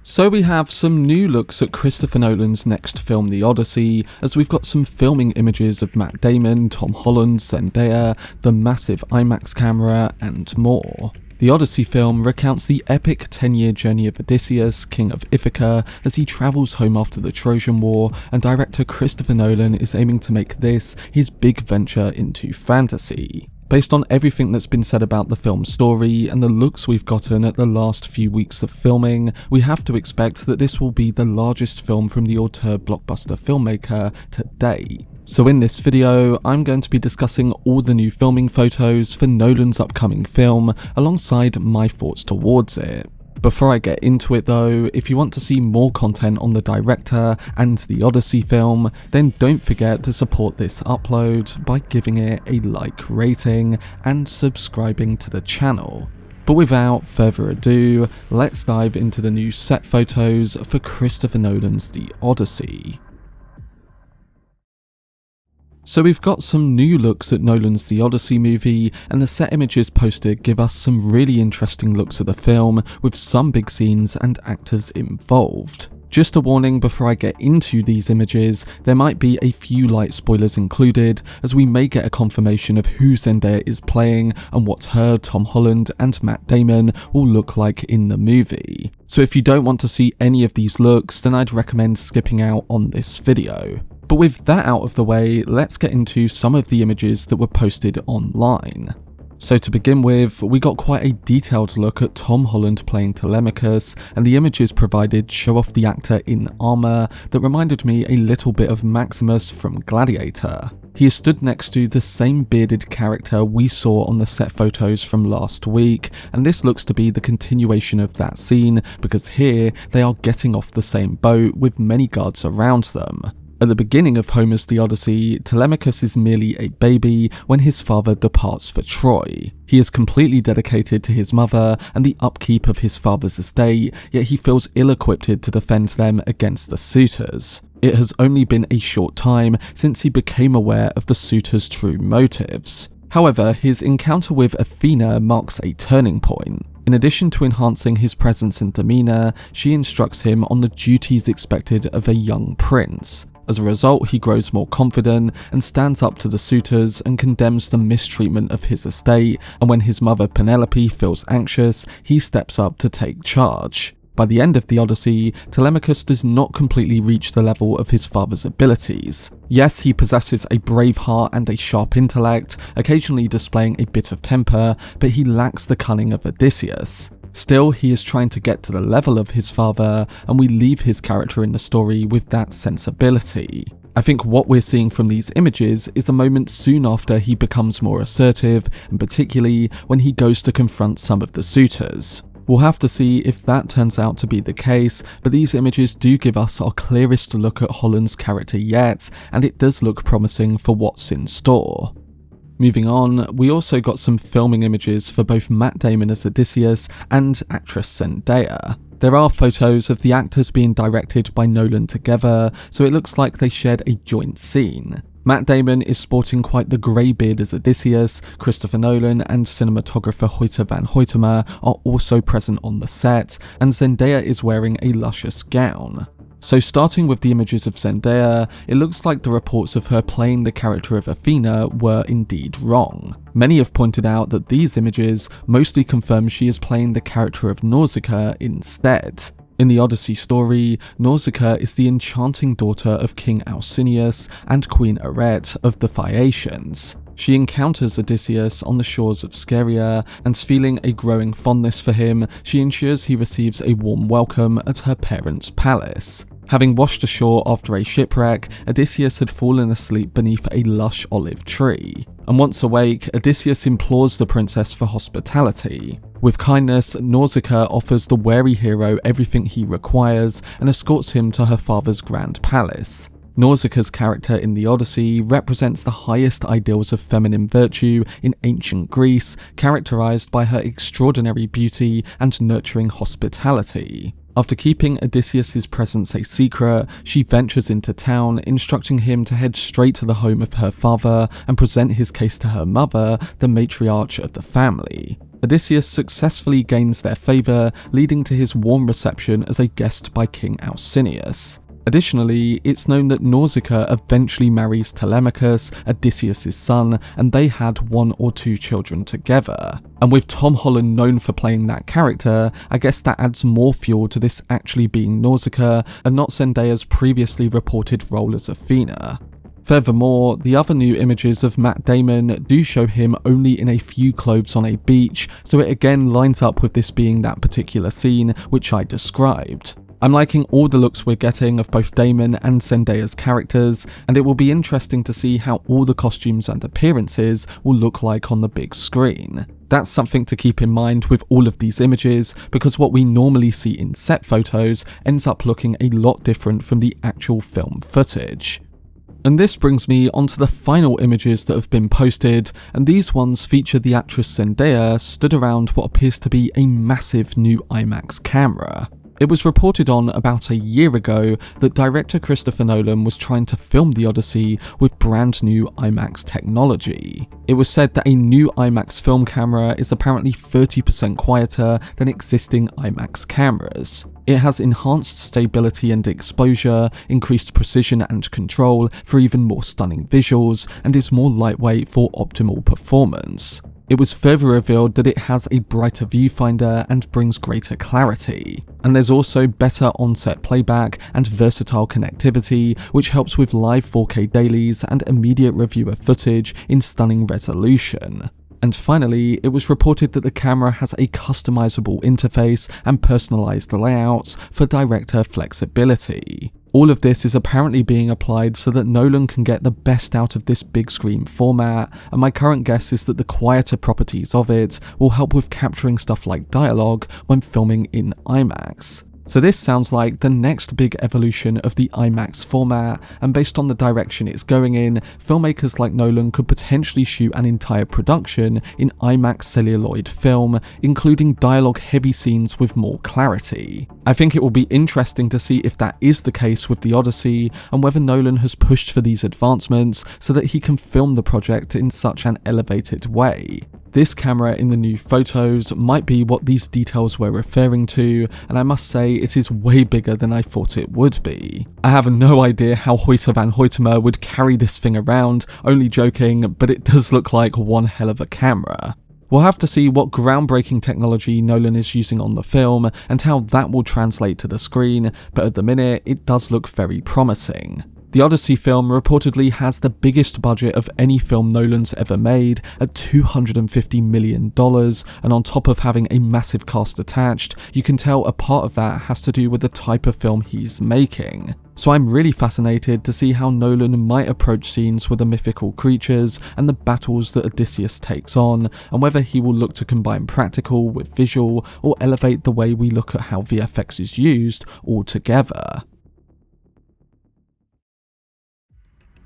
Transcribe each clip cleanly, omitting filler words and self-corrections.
So we have some new looks at Christopher Nolan's next film, The Odyssey, as we've got some filming images of Matt Daman, Tom Holland, Zendaya, the massive IMAX camera, and more. The Odyssey film recounts the epic 10-year journey of Odysseus, king of Ithaca, as he travels home after the Trojan War, and director Christopher Nolan is aiming to make this his big venture into fantasy. Based on everything that's been said about the film's story and the looks we've gotten at the last few weeks of filming, we have to expect that this will be the largest film from the auteur blockbuster filmmaker to date. So in this video, I'm going to be discussing all the new filming photos for Nolan's upcoming film, alongside my thoughts towards it. Before I get into it though, if you want to see more content on the director and the Odyssey film, then don't forget to support this upload by giving it a like rating and subscribing to the channel. But without further ado, let's dive into the new set photos for Christopher Nolan's The Odyssey. So we've got some new looks at Nolan's The Odyssey movie, and the set images posted give us some really interesting looks at the film, with some big scenes and actors involved. Just a warning before I get into these images, there might be a few light spoilers included, as we may get a confirmation of who Zendaya is playing and what her, Tom Holland and Matt Daman will look like in the movie. So if you don't want to see any of these looks, then I'd recommend skipping out on this video. But with that out of the way, let's get into some of the images that were posted online. So to begin with, we got quite a detailed look at Tom Holland playing Telemachus, and the images provided show off the actor in armour that reminded me a little bit of Maximus from Gladiator. He is stood next to the same bearded character we saw on the set photos from last week, and this looks to be the continuation of that scene, because here they are getting off the same boat with many guards around them. At the beginning of Homer's The Odyssey, Telemachus is merely a baby when his father departs for Troy. He is completely dedicated to his mother and the upkeep of his father's estate, yet he feels ill-equipped to defend them against the suitors. It has only been a short time since he became aware of the suitors' true motives. However, his encounter with Athena marks a turning point. In addition to enhancing his presence and demeanour, she instructs him on the duties expected of a young prince. As a result, he grows more confident and stands up to the suitors and condemns the mistreatment of his estate, and when his mother Penelope feels anxious, he steps up to take charge. By the end of the Odyssey, Telemachus does not completely reach the level of his father's abilities. Yes, he possesses a brave heart and a sharp intellect, occasionally displaying a bit of temper, but he lacks the cunning of Odysseus. Still, he is trying to get to the level of his father, and we leave his character in the story with that sensibility. I think what we're seeing from these images is a moment soon after he becomes more assertive, and particularly when he goes to confront some of the suitors. We'll have to see if that turns out to be the case, but these images do give us our clearest look at Holland's character yet, and it does look promising for what's in store. Moving on, we also got some filming images for both Matt Damon as Odysseus and actress Zendaya. There are photos of the actors being directed by Nolan together, so it looks like they shared a joint scene. Matt Damon is sporting quite the grey beard as Odysseus. Christopher Nolan and cinematographer Hoyte van Hoytema are also present on the set, and Zendaya is wearing a luscious gown. So starting with the images of Zendaya, it looks like the reports of her playing the character of Athena were indeed wrong. Many have pointed out that these images mostly confirm she is playing the character of Nausicaa instead. In the Odyssey story, Nausicaa is the enchanting daughter of King Alcinoüs and Queen Arete of the Phaeacians. She encounters Odysseus on the shores of Scheria, and feeling a growing fondness for him, she ensures he receives a warm welcome at her parents' palace. Having washed ashore after a shipwreck, Odysseus had fallen asleep beneath a lush olive tree. And once awake, Odysseus implores the princess for hospitality. With kindness, Nausicaa offers the wary hero everything he requires and escorts him to her father's grand palace. Nausicaa's character in The Odyssey represents the highest ideals of feminine virtue in ancient Greece, characterized by her extraordinary beauty and nurturing hospitality. After keeping Odysseus' presence a secret, she ventures into town, instructing him to head straight to the home of her father and present his case to her mother, the matriarch of the family. Odysseus successfully gains their favour, leading to his warm reception as a guest by King Alcinous. Additionally, it's known that Nausicaa eventually marries Telemachus, Odysseus' son, and they had 1 or 2 children together. And with Tom Holland known for playing that character, I guess that adds more fuel to this actually being Nausicaa and not Zendaya's previously reported role as Athena. Furthermore, the other new images of Matt Daman do show him only in a few clothes on a beach, so it again lines up with this being that particular scene which I described. I'm liking all the looks we're getting of both Daman and Zendaya's characters, and it will be interesting to see how all the costumes and appearances will look like on the big screen. That's something to keep in mind with all of these images, because what we normally see in set photos ends up looking a lot different from the actual film footage. And this brings me onto the final images that have been posted, and these ones feature the actress Zendaya stood around what appears to be a massive new IMAX camera. It was reported on about a year ago that director Christopher Nolan was trying to film The Odyssey with brand new IMAX technology. It was said that a new IMAX film camera is apparently 30% quieter than existing IMAX cameras. It has enhanced stability and exposure, increased precision and control for even more stunning visuals, and is more lightweight for optimal performance. It was further revealed that it has a brighter viewfinder and brings greater clarity. And there's also better on-set playback and versatile connectivity, which helps with live 4K dailies and immediate review of footage in stunning resolution. And finally, it was reported that the camera has a customizable interface and personalized layouts for director flexibility. All of this is apparently being applied so that Nolan can get the best out of this big screen format, and my current guess is that the quieter properties of it will help with capturing stuff like dialogue when filming in IMAX. So this sounds like the next big evolution of the IMAX format, and based on the direction it's going in, filmmakers like Nolan could potentially shoot an entire production in IMAX celluloid film, including dialogue-heavy scenes with more clarity. I think it will be interesting to see if that is the case with The Odyssey, and whether Nolan has pushed for these advancements so that he can film the project in such an elevated way. This camera in the new photos might be what these details were referring to, and I must say it is way bigger than I thought it would be. I have no idea how Hoyte van Hoytema would carry this thing around, only joking, but it does look like one hell of a camera. We'll have to see what groundbreaking technology Nolan is using on the film and how that will translate to the screen, but at the minute it does look very promising. The Odyssey film reportedly has the biggest budget of any film Nolan's ever made at $250 million, and on top of having a massive cast attached, you can tell a part of that has to do with the type of film he's making. So I'm really fascinated to see how Nolan might approach scenes with the mythical creatures and the battles that Odysseus takes on, and whether he will look to combine practical with visual or elevate the way we look at how VFX is used altogether.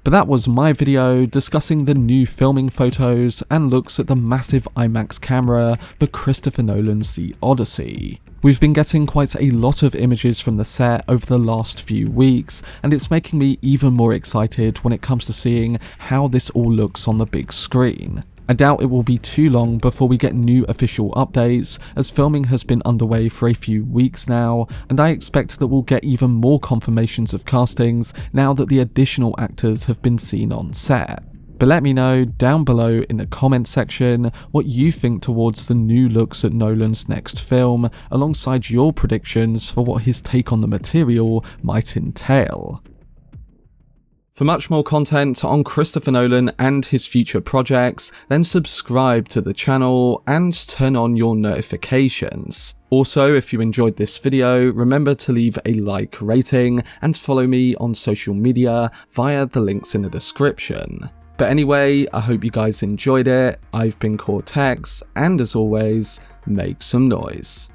But that was my video discussing the new filming photos and looks at the massive IMAX camera for Christopher Nolan's The Odyssey. We've been getting quite a lot of images from the set over the last few weeks, and it's making me even more excited when it comes to seeing how this all looks on the big screen. I doubt it will be too long before we get new official updates, as filming has been underway for a few weeks now, and I expect that we'll get even more confirmations of castings now that the additional actors have been seen on set. But let me know down below in the comments section what you think towards the new looks at Nolan's next film, alongside your predictions for what his take on the material might entail. For much more content on Christopher Nolan and his future projects, then subscribe to the channel and turn on your notifications. Also, if you enjoyed this video, remember to leave a like rating and follow me on social media via the links in the description. But anyway, I hope you guys enjoyed it. I've been Cortex, and as always, make some noise.